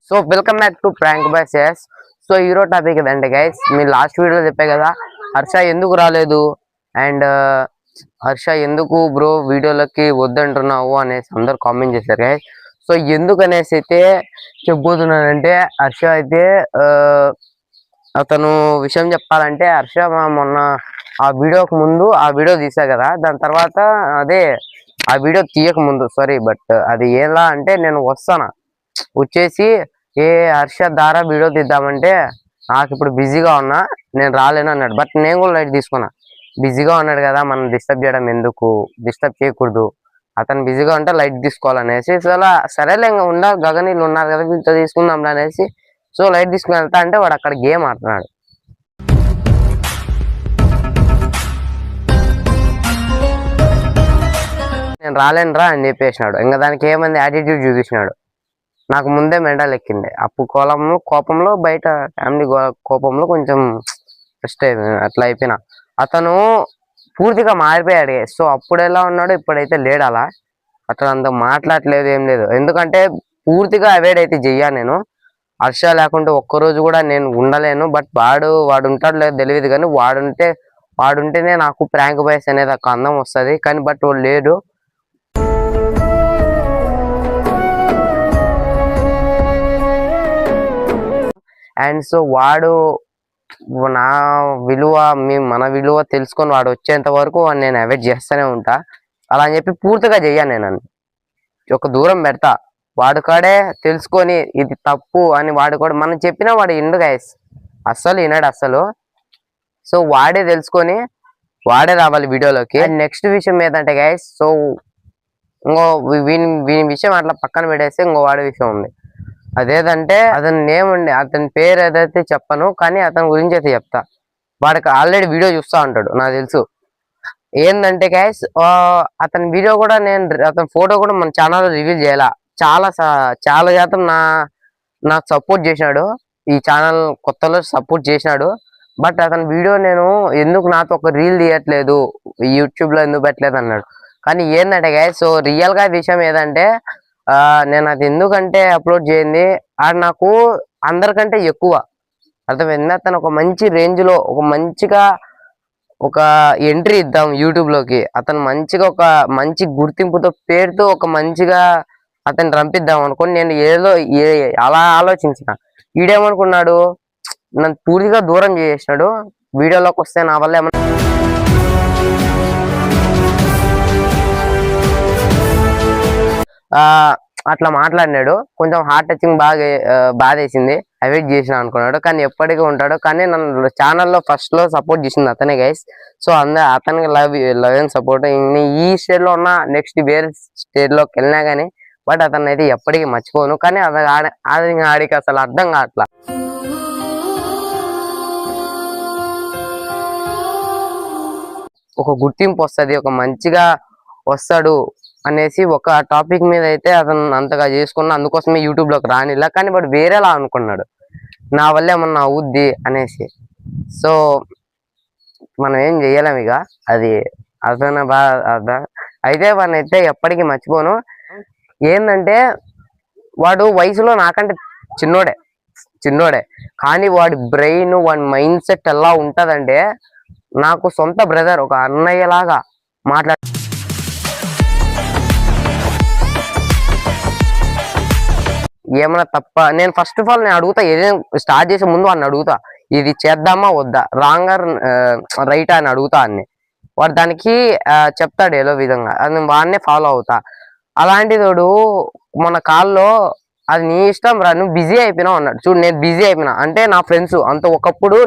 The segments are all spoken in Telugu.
So welcome back to prank by CS. So hero topic ఇదండి గైస్. మీరు లాస్ట్ వీడియోలో చెప్పే కదా హర్ష ఎందుకు రాలేదు అండ్ హర్ష ఎందుకు బ్రో వీడియోలకి వద్దంటున్నావు అనేసి అందరు కామెంట్ చేశారు గైస్. సో ఎందుకు అనేసి అయితే చెప్పబోతున్నానంటే హర్ష అయితే అతను విషయం చెప్పాలంటే హర్ష మొన్న ఆ వీడియోకి ముందు ఆ వీడియో తీసా కదా, దాని తర్వాత అదే ఆ వీడియో తీయక ముందు బట్ అది ఎలా అంటే నేను వచ్చేసి హర్ష దారా వీడియో తీద్దామంటే నాకు ఇప్పుడు బిజీగా ఉన్నా నేను రాలేను అన్నాడు. బట్ నేను కూడా లైట్ తీసుకున్నా, బిజీగా ఉన్నాడు కదా మనం డిస్టర్బ్ చేయడం ఎందుకు, డిస్టర్బ్ చేయకూడదు, అతను బిజీగా ఉంటే లైట్ తీసుకోవాలనేసి సో అలా సరేలే ఇంకా ఉండాలి గగనీళ్ళు ఉన్నారు కదా వీళ్ళతో తీసుకుందాం అనేసి సో లైట్ తీసుకుని వెళ్తా అంటే వాడు అక్కడ గేమ్ ఆడుతున్నాడు. నేను రాలేనురా అని చెప్పేసినాడు. ఇంకా దానికి ఏమంది యాటిట్యూడ్ చూపించినాడు. నాకు ముందే మెంటల్ ఎక్కింది. అప్పు కోపంలో బయట ఫ్యామిలీ కోపంలో కొంచెం ఫస్ట్ అట్లా అయిపోయినా. అతను పూర్తిగా మారిపోయాడు. సో అప్పుడు ఎలా ఉన్నాడు ఇప్పుడైతే లేడు. అలా అతను అంత మాట్లాడలేదు, ఏం లేదు. ఎందుకంటే పూర్తిగా అవాయిడ్ అయితే చెయ్యా నేను. హర్ష లేకుంటే ఒక్కరోజు కూడా నేను ఉండలేను. బట్ వాడు ఉంటాడు లేదు తెలియదు, కానీ వాడుంటేనే నాకు ప్రాంక్ బాయ్స్ అనేది ఒక అందం వస్తుంది. కానీ బట్ వాడు లేడు. అండ్ సో వాడు నా విలువ మన విలువ తెలుసుకొని వాడు వచ్చేంత వరకు నేను అవాయిడ్ చేస్తూనే ఉంటా. అలా అని చెప్పి పూర్తిగా చెయ్యాను నేను, ఒక దూరం పెడతా. వాడు కాడే తెలుసుకొని ఇది తప్పు అని వాడు కూడా మనం చెప్పినా వాడు ఇండు గైస్, అస్సలు వినడు అస్సలు. సో వాడే తెలుసుకొని వాడే రావాలి వీడియోలోకి. అండ్ నెక్స్ట్ విషయం ఏంటంటే గైస్, సో ఇంకో వీని విషయం అట్లా పక్కన పెట్టేస్తే ఇంకో వాడి విషయం ఉంది. అదేదంటే అతని నేమ్ ఉండి అతని పేరు ఏదైతే చెప్పను, కానీ అతని గురించి అయితే చెప్తా. వాడికి ఆల్రెడీ వీడియో చూస్తూ ఉంటాడు నాకు తెలుసు. ఏంటంటే గైస్ అతని వీడియో కూడా అతని ఫోటో కూడా మన ఛానల్లో రివీల్ చేయాల. చాలా శాతం నాకు సపోర్ట్ చేసినాడు, ఈ ఛానల్ కొత్తలో సపోర్ట్ చేసినాడు. బట్ అతని వీడియో నేను ఎందుకు నాతో ఒక రీల్ తీయట్లేదు, యూట్యూబ్లో ఎందుకు పెట్టలేదు అన్నాడు. కానీ ఏంటంటే గైస్, సో రియల్గా విషయం ఏదంటే నేను అది ఎందుకంటే అప్లోడ్ చేయండి నాకు అందరికంటే ఎక్కువ అర్థమైంది. అతను ఒక మంచి రేంజ్లో ఒక మంచిగా ఒక ఎంట్రీ ఇద్దాం యూట్యూబ్లోకి, అతను మంచిగా ఒక మంచి గుర్తింపుతో పేరుతో ఒక మంచిగా అతన్ని రంపిద్దాం అనుకోని నేను ఏదో అలా ఆలోచించిన. వీడేమనుకున్నాడు నన్ను పూర్తిగా దూరం చేసినాడు. వీడియోలోకి వస్తే నా వల్ల ఏమన్నా అట్లా మాట్లాడినాడు. కొంచెం హార్ట్ టచింగ్ బాధేసింది, అవాయిడ్ చేసిన అనుకున్నాడు. కానీ ఎప్పటికీ ఉంటాడు. కానీ నన్ను ఛానల్లో ఫస్ట్లో సపోర్ట్ చేసింది అతనే గైస్. సో అతనికి లవ్ అండ్ సపోర్ట్ ఈ స్టేజ్లో ఉన్న నెక్స్ట్ వేరే స్టేజ్లోకి వెళ్ళినా కానీ బట్ అతను అయితే ఎప్పటికీ మర్చిపోను. కానీ అది ఆడికి అసలు అర్థం కావట్లా. ఒక గుర్తింపు వస్తుంది, ఒక మంచిగా వస్తాడు అనేసి ఒక టాపిక్ మీద అయితే అతను అంతగా చేసుకున్నా. అందుకోసమే యూట్యూబ్లోకి రానిలా. కానీ వాడు వేరేలా అనుకున్నాడు, నా వల్ల ఏమన్నా అవుద్ది అనేసి. సో మనం ఏం చెయ్యలేం ఇక, అది అతను అయితే వాడిని అయితే ఎప్పటికీ మర్చిపోను. ఏంటంటే వాడు వయసులో నాకంటే చిన్నోడే కానీ వాడి బ్రెయిన్ వాడి మైండ్ సెట్ ఎలా ఉంటుందంటే నాకు సొంత బ్రదర్, ఒక అన్నయ్యలాగా ఏమన్నా తప్ప నేను ఫస్ట్ ఆఫ్ ఆల్ నేను అడుగుతా, ఏదైనా స్టార్ట్ చేసే ముందు వాడిని అడుగుతా ఇది చేద్దామా వద్దా, రాంగ్ రైట్ అని అడుగుతా అన్ని. వాడు దానికి చెప్తాడు ఏదో విధంగా, అది వాడినే ఫాలో అవుతా. అలాంటిది వాడు మన కాల్లో అది నీ ఇష్టం రా, నువ్వు బిజీ అయిపోయినావు అన్నాడు. చూడు నేను బిజీ అయిపోయినా అంటే నా ఫ్రెండ్స్ అంత ఒకప్పుడు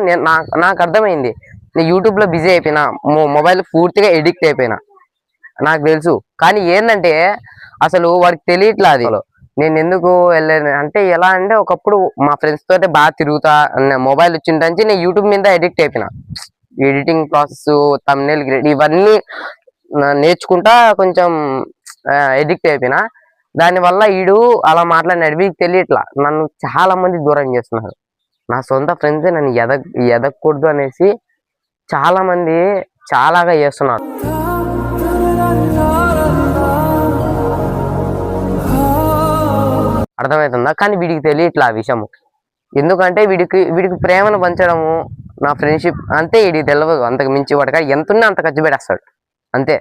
నాకు అర్థమైంది నేను యూట్యూబ్లో బిజీ అయిపోయినా, మొబైల్ పూర్తిగా ఎడిక్ట్ అయిపోయినా నాకు తెలుసు. కానీ ఏంటంటే అసలు వాడికి తెలియట్లా అది నేను ఎందుకు వెళ్ళాను అంటే. ఎలా అంటే ఒకప్పుడు మా ఫ్రెండ్స్ తోటి బాగా తిరుగుతా, మొబైల్ వచ్చింటే నేను యూట్యూబ్ మీద ఎడిక్ట్ అయిపోయినా. ఎడిటింగ్ ప్రాసెస్, థంబ్నెయిల్ గ్రేడ్ ఇవన్నీ నేర్చుకుంటా కొంచెం ఎడిక్ట్ అయిపోయినా. దానివల్ల ఈడు అలా మాట్లాడినాడు. వీడికి తెలియట్లా నన్ను చాలా మంది దూరం చేస్తున్నారు. నా సొంత ఫ్రెండ్స్ నన్ను ఎదగకూడదు అనేసి చాలా మంది చాలాగా చేస్తున్నారు. అర్థమవుతుందా? కానీ వీడికి తెలియట్లా ఆ విషయము. ఎందుకంటే వీడికి ప్రేమను పంచడము, నా ఫ్రెండ్షిప్ అంతే వీడికి తెలియదు. అంతకు మించి వాడికి ఎంతున్నా అంత ఖర్చు పెట్టేస్తాడు అంతే.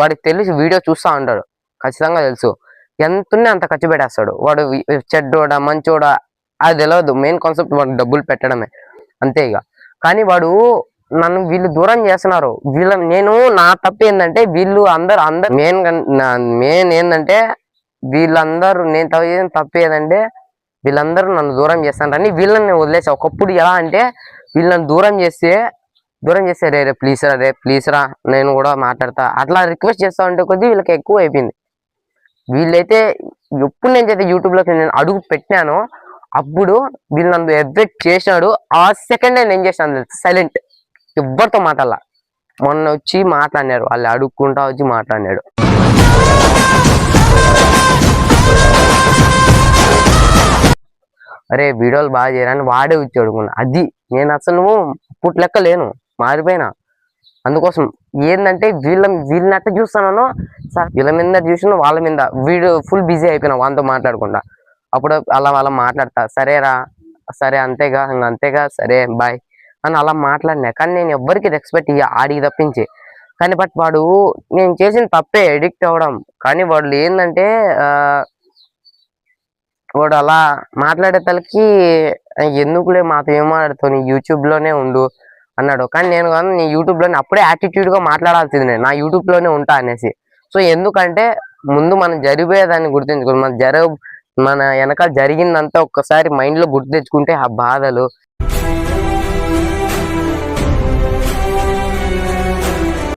వాడికి తెలిసి వీడియో చూస్తూ ఉంటాడు, ఖచ్చితంగా తెలుసు. ఎంతున్నా అంత ఖర్చు పెట్టేస్తాడు వాడు. చెడ్డోడా మంచోడా అది తెలియదు, మెయిన్ కాన్సెప్ట్ వాడు డబ్బులు పెట్టడమే అంతే ఇక. కానీ నన్ను వీళ్ళు దూరం చేస్తున్నారు. నేను నా తప్పు ఏంటంటే వీళ్ళు అందరు మెయిన్ ఏంటంటే వీళ్ళందరూ నేను చేసిన తప్పు ఏదంటే వీళ్ళందరూ నన్ను దూరం చేస్తానని వీళ్ళని వదిలేసా. ఒకప్పుడు ఎలా అంటే వీళ్ళని దూరం చేస్తే రే ప్లీజ్ రా నేను కూడా మాట్లాడతా అట్లా రిక్వెస్ట్ చేస్తా ఉంటే కొద్దీ వీళ్ళకి ఎక్కువ అయిపోయింది. వీళ్ళైతే ఎప్పుడు నేను యూట్యూబ్లోకి నేను అడుగు పెట్టినానో అప్పుడు వీళ్ళు నన్ను ఎఫెక్ట్ చేసినాడు. ఆ సెకండ్ నేను చేశాను సైలెంట్, ఎవ్వరితో మాట్లాడాల. మొన్న వచ్చి మాట్లాడినాడు, వాళ్ళు అడుక్కుంటా వచ్చి మాట్లాడినాడు. అరే వీడియోలు బాగా చేయరని వాడే వచ్చి అడుగున్నా. అది నేను అసలు పుట్ లెక్క లేను, మారిపోయినా. అందుకోసం ఏంటంటే వీళ్ళని అట్లా చూస్తున్నానో వీళ్ళ మీద చూసిన వాళ్ళ మీద వీడియో ఫుల్ బిజీ అయిపోయినా వాళ్ళతో మాట్లాడకుండా. అప్పుడు అలా మాట్లాడతా, సరేరా సరే అంతేగా సరే బాయ్ అని అలా మాట్లాడినా. కానీ నేను ఎవ్వరికి రెస్పెక్ట్ ఆడికి తప్పించి. కానీ వాడు నేను చేసిన తప్పే ఎడిక్ట్ అవ్వడం. కానీ వాడు ఏంటంటే వాడు అలా మాట్లాడే తలకి ఎందుకులే మాతో ఏం మాట్లాడుతావు, నీ యూట్యూబ్లోనే ఉండు అన్నాడు. కానీ నేను కానీ నీ యూట్యూబ్లోనే అప్పుడే యాటిట్యూడ్గా మాట్లాడాల్సింది, నేను నా యూట్యూబ్లోనే ఉంటా అనేసి. సో ఎందుకంటే ముందు మనం జరిగేదాన్ని గుర్తించుకోవాలి. మన వెనకాల జరిగిందంతా ఒక్కసారి మైండ్లో గుర్తు తెచ్చుకుంటే ఆ బాధలు.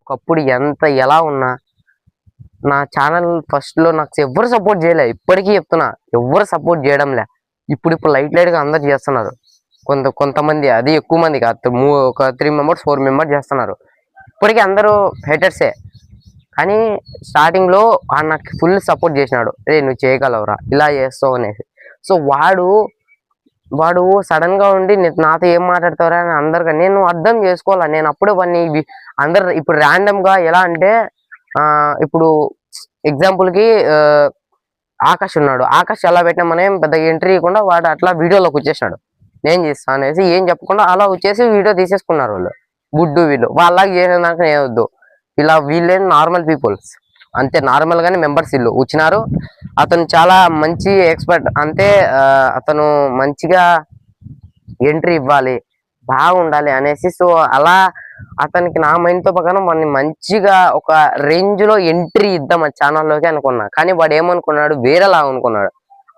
ఒకప్పుడు ఎలా ఉన్నా నా ఛానల్ ఫస్ట్లో నాకు ఎవరు సపోర్ట్ చేయలే, ఇప్పటికీ చెప్తున్నా ఎవరు సపోర్ట్ చేయడంలే. ఇప్పుడు లైట్గా అందరు చేస్తున్నారు. కొంతమంది, అది ఎక్కువ మంది కాదు, ఒక 3 మెంబర్స్ 4 మెంబర్స్ చేస్తున్నారు. ఇప్పటికీ అందరూ హేటర్సే. కానీ స్టార్టింగ్లో నాకు ఫుల్ సపోర్ట్ చేసినాడు, రే నువ్వు చేయగలవురా ఇలా చేస్తావు అనేసి. సో వాడు సడన్ గా ఉండి నాతో ఏం మాట్లాడతారా అని అందరిగా నేను అర్థం చేసుకోవాలా. నేను అప్పుడే అందరు ఇప్పుడు ర్యాండమ్ గా ఎలా అంటే ఇప్పుడు ఎగ్జాంపుల్ కి ఆకాష్ ఉన్నాడు, ఆకాష్ ఎలా పెట్టినా మనం పెద్ద ఎంట్రీ ఇవ్వకుండా వాడు అట్లా వీడియోలోకి వచ్చేసినాడు. నేను చేస్తా అనేసి ఏం చెప్పకుండా అలా వచ్చేసి వీడియో తీసేసుకున్నారు వాళ్ళు. గుడ్డు వీళ్ళు వాళ్ళకి చేసేదాకా నేను వద్దు. ఇలా వీళ్ళే నార్మల్ పీపుల్స్ అంతే, నార్మల్ గానే మెంబర్స్ వీళ్ళు వచ్చినారు. అతను చాలా మంచి ఎక్స్పర్ట్, అంటే అతను మంచిగా ఎంట్రీ ఇవ్వాలి, బాగుండాలి అనేసి. సో అలా అతనికి నా మైండ్ తో ప్రకారం వాడిని మంచిగా ఒక రేంజ్ లో ఎంట్రీ ఇద్దాం ఆ ఛానల్లోకి అనుకున్నా. కానీ వాడు ఏమనుకున్నాడు, వేరేలా అనుకున్నాడు.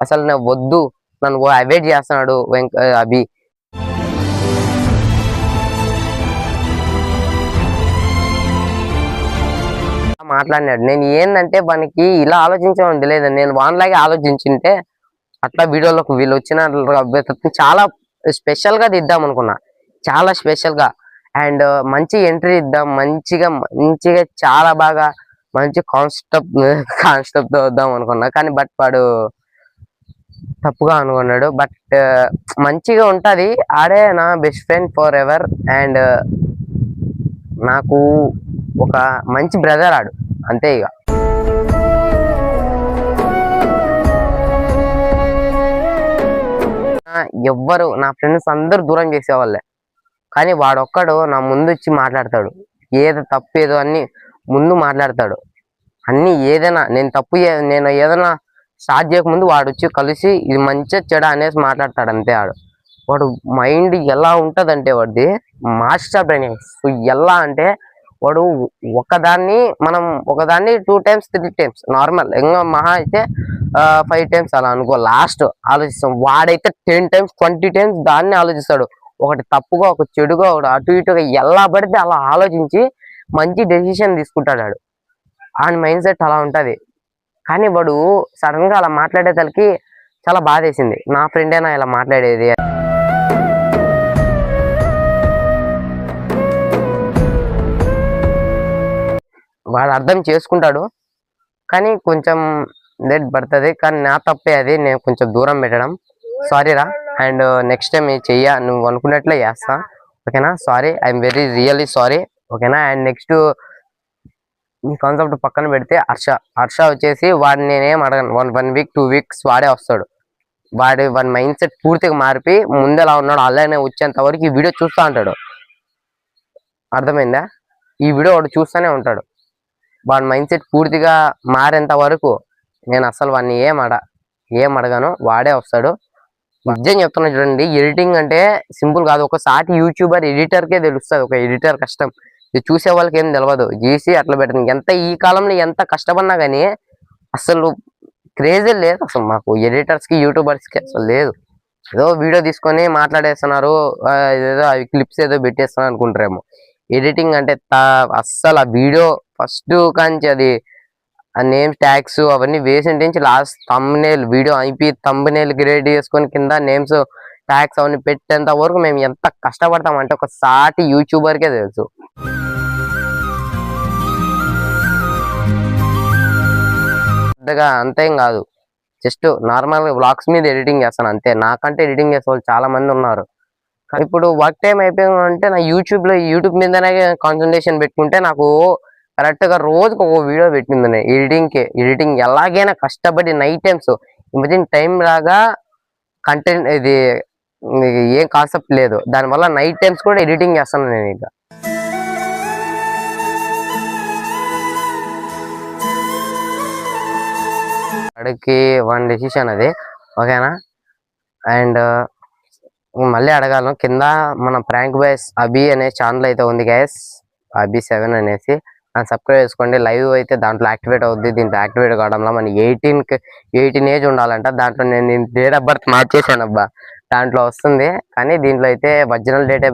అసలు నేను వద్దు, నన్ను అవాయిడ్ చేస్తున్నాడు అభి. మాట్లాడినాడు. నేను ఏంటంటే వానికి ఇలా ఆలోచించడం లేదు, నేను వాన్లాగే ఆలోచించింటే అట్లా వీడియోలోకి వీళ్ళు వచ్చిన చాలా స్పెషల్ గా దిద్దాం అనుకున్నా, చాలా స్పెషల్ గా. అండ్ మంచి ఎంట్రీ ఇద్దాం, మంచిగా చాలా బాగా మంచి కాన్సెప్ట్ తో వద్దాం అనుకున్నా. కానీ వాడు తప్పుగా అనుకున్నాడు. మంచిగా ఉంటది, ఆడే నా best friend for ever. And నాకు ఒక మంచి బ్రదర్ ఆడు అంతే. ఇక ఎవ్వరు నా ఫ్రెండ్స్ అందరు దూరం చేసేవాళ్ళే. కానీ వాడొక్కడు నా ముందు వచ్చి మాట్లాడతాడు, ఏదో తప్పు ఏదో అన్ని ముందు మాట్లాడతాడు. అన్ని ఏదైనా నేను ఏదైనా స్టార్ట్ చేయకముందు వాడు వచ్చి కలిసి ఇది మంచిగా చెడ అనేసి మాట్లాడతాడు అంతే. వాడు మైండ్ ఎలా ఉంటదంటే వాడిది మాస్టర్ బ్రెయిన్. ఎలా అంటే వాడు ఒకదాన్ని 2 times 3 times నార్మల్, ఇంకా మహా అయితే 5 times అలా అనుకో లాస్ట్ ఆలోచిస్తాం. వాడైతే 10 times 20 times దాన్ని ఆలోచిస్తాడు. ఒకటి తప్పుగా ఒక చెడుగా ఒకటి అటు ఇటుగా ఎలా పడితే అలా ఆలోచించి మంచి డెసిషన్ తీసుకుంటాడు వాడు. ఆయన మైండ్ సెట్ అలా ఉంటది. కానీ వాడు సడన్ గా అలా మాట్లాడేసరికి చాలా బాధేసింది, నా ఫ్రెండేనా ఇలా మాట్లాడేది. వాడు అర్థం చేసుకుంటాడు, కానీ కొంచెం లేట్ పడుతుంది. కానీ నా తప్పే అది, నేను కొంచెం దూరం పెట్టడం. సారీరా. అండ్ నెక్స్ట్ టైం నువ్వు అనుకున్నట్లే చేస్తా, ఓకేనా? సారీ, ఐఎమ్ రియల్లీ సారీ, ఓకేనా? అండ్ నెక్స్ట్ ఈ కాన్సెప్ట్ పక్కన పెడితే హర్ష వచ్చేసి వాడిని నేనేం అడగను. 1 week 2 weeks వాడే వస్తాడు. వాడి మైండ్ సెట్ పూర్తిగా మారిపోయి ముందు ఎలా ఉన్నాడు అలానే వచ్చేంత వరకు ఈ వీడియో చూస్తూ ఉంటాడు. అర్థమైందా? ఈ వీడియో వాడు చూస్తూనే ఉంటాడు. వాడి మైండ్ సెట్ పూర్తిగా మారేంత వరకు నేను అసలు వాడిని ఏం అడగాను, వాడే వస్తాడు. నిజం చెప్తున్నా చూడండి, ఎడిటింగ్ అంటే సింపుల్ కాదు. ఒక సాటి యూట్యూబర్ ఎడిటర్కే తెలుస్తుంది ఒక ఎడిటర్ కష్టం. ఇది చూసే వాళ్ళకి ఏం తెలియదు. జీసీ అట్లా పెడుతుంది. ఎంత ఈ కాలంలో ఎంత కష్టపడినా కానీ అసలు క్రేజే లేదు అసలు మాకు ఎడిటర్స్ కి యూట్యూబర్స్ కి అసలు లేదు. ఏదో వీడియో తీసుకొని మాట్లాడేస్తున్నారు, ఏదో అవి క్లిప్స్ ఏదో పెట్టేస్తున్నారు అనుకుంటారేమో. ఎడిటింగ్ అంటే అస్సలు ఆ వీడియో ఫస్ట్ కాంచి అది ఆ నేమ్ ట్యాగ్స్ అవన్నీ వేసి లాస్ట్ థంబ్నెయిల్ వీడియో అయిపోయి థంబ్నెయిల్ క్రియేట్ చేసుకొని కింద నేమ్స్ ట్యాగ్స్ అవన్నీ పెట్టేంత వరకు మేము ఎంత కష్టపడతాం అంటే ఒక సాటి యూట్యూబర్కే తెలుసు. పెద్దగా అంతేం కాదు, జస్ట్ నార్మల్ గా వ్లాగ్స్ మీద ఎడిటింగ్ చేస్తాను అంతే. నాకంటే ఎడిటింగ్ చేసే వాళ్ళు చాలా మంది ఉన్నారు. ఇప్పుడు వర్క్ టైం అయిపోయిందంటే నా యూట్యూబ్ మీదనే కాన్సన్ట్రేషన్ పెట్టుకుంటే నాకు కరెక్ట్ గా రోజుకి ఒక వీడియో పెట్టింది ఎడిటింగ్ ఎలాగైనా కష్టపడి నైట్ టైమ్స్ ఇమేజిన్ టైం లాగా కంటెంట్ ఇది ఏం కాన్సెప్ట్ లేదు. దానివల్ల నైట్ టైమ్స్ కూడా ఎడిటింగ్ చేస్తాను నేను. ఇక అడిగి వన్ డెసిషన్ అది, ఓకేనా? అండ్ మళ్ళీ అడగాలను, కింద మన ప్రాంక్ బాయ్స్ అభి అనే ఛానల్ అయితే ఉంది గైస్, అభి7 అనేసి. సబ్స్క్రైబ్ చేసుకోండి. లైవ్ అయితే దాంట్లో యాక్టివేట్ అవుద్ది. దీంట్లో యాక్టివేట్ కావడంలో మన 18 ఏజ్ ఉండాలంట. దాంట్లో నేను డేట్ ఆఫ్ బర్త్ మార్చేసాను అబ్బా, దాంట్లో వస్తుంది. కానీ దీంట్లో అయితే ఒరిజినల్ డేటే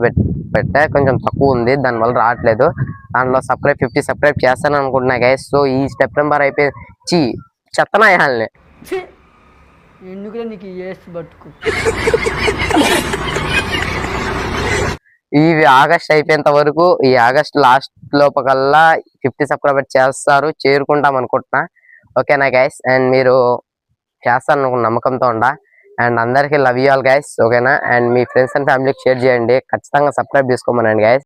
పెట్టా, కొంచెం తక్కువ ఉంది, దానివల్ల రావట్లేదు. దాంట్లో 50 సబ్స్క్రైబ్ చేస్తాను అనుకుంటున్నా గైస్. సో ఈ సెప్టెంబర్ అయిపోయి చెత్తనాయాలని ఎందుకులే నీకు బతుకు. ఈ ఆగస్ట్ అయిపోయేంత వరకు, ఈ ఆగస్ట్ లాస్ట్ లోపకల్లా 50 సబ్స్క్రైబర్ చేరుకుంటాం అనుకుంటున్నా. ఓకేనా గైస్? అండ్ మీరు చేస్తారనుకున్న నమ్మకంతో ఉండా. అండ్ అందరికీ లవ్ యూ ఆల్ గైస్, ఓకేనా? అండ్ మీ ఫ్రెండ్స్ అండ్ ఫ్యామిలీకి షేర్ చేయండి. ఖచ్చితంగా సబ్స్క్రైబ్ చేసుకోమనండి గైస్.